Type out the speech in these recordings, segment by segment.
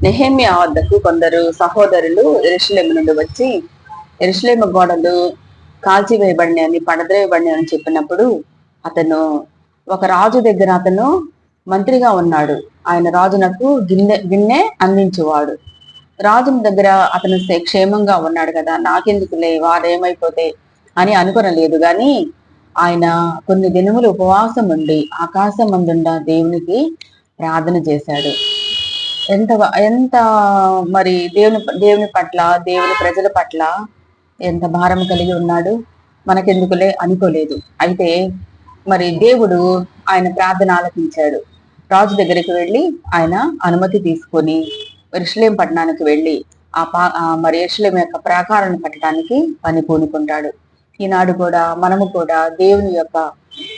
నెహెమ్యా వద్దకు కొందరు సహోదరులు యెరూషలేము నుండి వచ్చి, యెరూషలేము గోడలు కాల్చివేయబడినని, పడద్రోయబడినని చెప్పినప్పుడు అతను ఒక రాజు దగ్గర అతను మంత్రిగా ఉన్నాడు. ఆయన రాజునకు గిన్నె అందించేవాడు. రాజుని దగ్గర అతను క్షేమంగా ఉన్నాడు కదా, నాకెందుకులే వారేమైపోతే అని అనుకొనలేదు గాని, ఆయన కొన్ని దినములు ఉపవాసం ఉండి ఆకాశం మందుండ దేవునికి ప్రార్థన చేశాడు. ఎంత ఎంత మరి దేవుని పట్ల, దేవుని ప్రజల పట్ల ఎంత భారం కలిగి ఉన్నాడు. మనకెందుకులే అనుకోలేదు. అయితే మరి దేవుడు ఆయన ప్రార్థన ఆలకించాడు. రాజు దగ్గరికి వెళ్ళి ఆయన అనుమతి తీసుకొని యెరూషలేం పట్టణానికి వెళ్ళి మరి యెరూషలేం యొక్క ప్రాకారాన్ని కట్టడానికి పని పూనుకుంటాడు. ఈనాడు కూడా మనము కూడా దేవుని యొక్క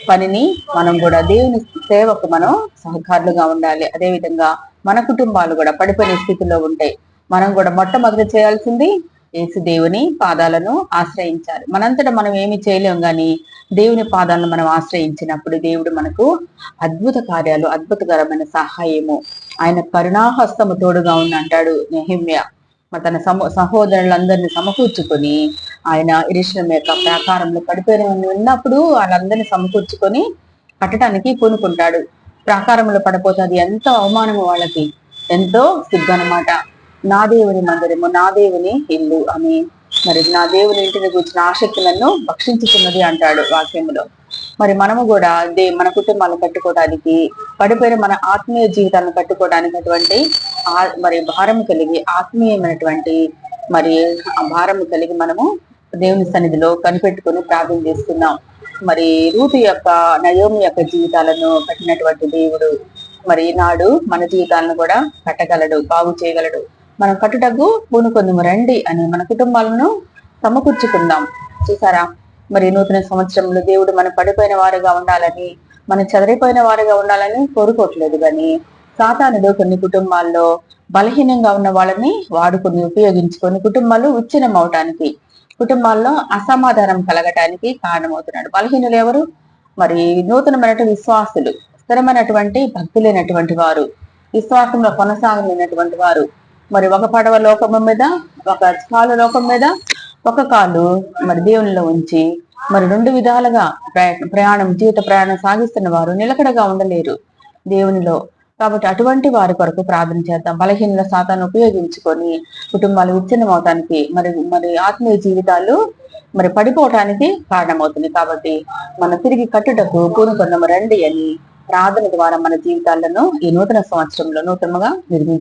పనిని, మనం కూడా దేవుని సేవకు మనం సహకారులుగా ఉండాలి. అదేవిధంగా మన కుటుంబాలు కూడా పడిపోయిన స్థితిలో ఉంటే మనం కూడా మొట్టమొదటి చేయాల్సింది యేసు దేవుని పాదాలను ఆశ్రయించాలి. మనంతటా మనం ఏమి చేయలేం గాని దేవుని పాదాలను మనం ఆశ్రయించినప్పుడు దేవుడు మనకు అద్భుత కార్యాలు, అద్భుతకరమైన సహాయము, ఆయన కరుణాహస్తము తోడుగా అంటాడు నెహెమ్యా. తన సహోదరులందరినీ సమకూర్చుకొని ఆయన యెరూషలేము యొక్క ప్రాకారంలో పడిపోయిన ఉన్నప్పుడు వాళ్ళందరినీ సమకూర్చుకొని కట్టడానికి పూనుకుంటాడు. ప్రాకారంలో పడిపోతే అది ఎంతో అవమానము వాళ్ళకి, ఎంతో సిగ్గనమాట. నా దేవుని మందిరము, నా దేవుని ఇల్లు అని, మరి నా దేవుని ఇంటిని కూర్చున్న ఆసక్తి నన్ను భక్షించుతున్నది అంటాడు వాక్యములో. మరి మనము కూడా మన కుటుంబాలను కట్టుకోవడానికి, పడిపోయిన మన ఆత్మీయ జీవితాలను కట్టుకోవడానికి అటువంటి మరి భారం కలిగి, ఆత్మీయమైనటువంటి మరి ఆ భారము కలిగి మనము దేవుని సన్నిధిలో కనిపెట్టుకుని ప్రార్థన చేస్తున్నాం. మరి రూతు యొక్క, నయోమి యొక్క జీవితాలను కట్టినటువంటి దేవుడు మరి ఈనాడు మన జీవితాలను కూడా కట్టగలడు, బాగు చేయగలడు. మనం కట్టుటకు పూనుకొందుము రండి అని మన కుటుంబాలను సమకూర్చుకుందాం. చూసారా, మరి నూతన సంవత్సరంలో దేవుడు మనం పడిపోయిన వారుగా ఉండాలని, మనం చెదరిపోయిన వారుగా ఉండాలని కోరుకోవట్లేదు. కానీ సాతానుడు కొన్ని కుటుంబాల్లో బలహీనంగా ఉన్న వాళ్ళని వాడుకొని ఉపయోగించుకొని కుటుంబాలు విచ్ఛిన్నం అవటానికి, కుటుంబాల్లో అసమాధానం కలగటానికి కారణమవుతున్నాడు. బలహీనులు ఎవరు? మరి నూతనమైన విశ్వాసులు, స్థిరమైనటువంటి భక్తి లేనటువంటి వారు, విశ్వాసంలో కొనసాగలేనటువంటి వారు. మరి ఒక పడవ లోకము మీద, ఒక కాలు లోకం మీద, ఒక కాలు మరి దేవునిలో ఉంచి మరి రెండు విధాలుగా జీవిత ప్రయాణం సాగిస్తున్న వారు నిలకడగా ఉండలేరు దేవునిలో. కాబట్టి అటువంటి వారి కొరకు ప్రార్థన చేద్దాం. బలహీనల సాతాను ఉపయోగించుకొని కుటుంబాలు విచ్ఛిన్నం అవటానికి, మరి ఆత్మీయ జీవితాలు మరి పడిపోవటానికి కారణమవుతుంది. కాబట్టి మనం తిరిగి కట్టుటకు పూనుకొందాము రండి అని ప్రార్థన ద్వారా మన జీవితాలను ఈ నూతన సంవత్సరంలో నూతనంగా నిర్మించాలి.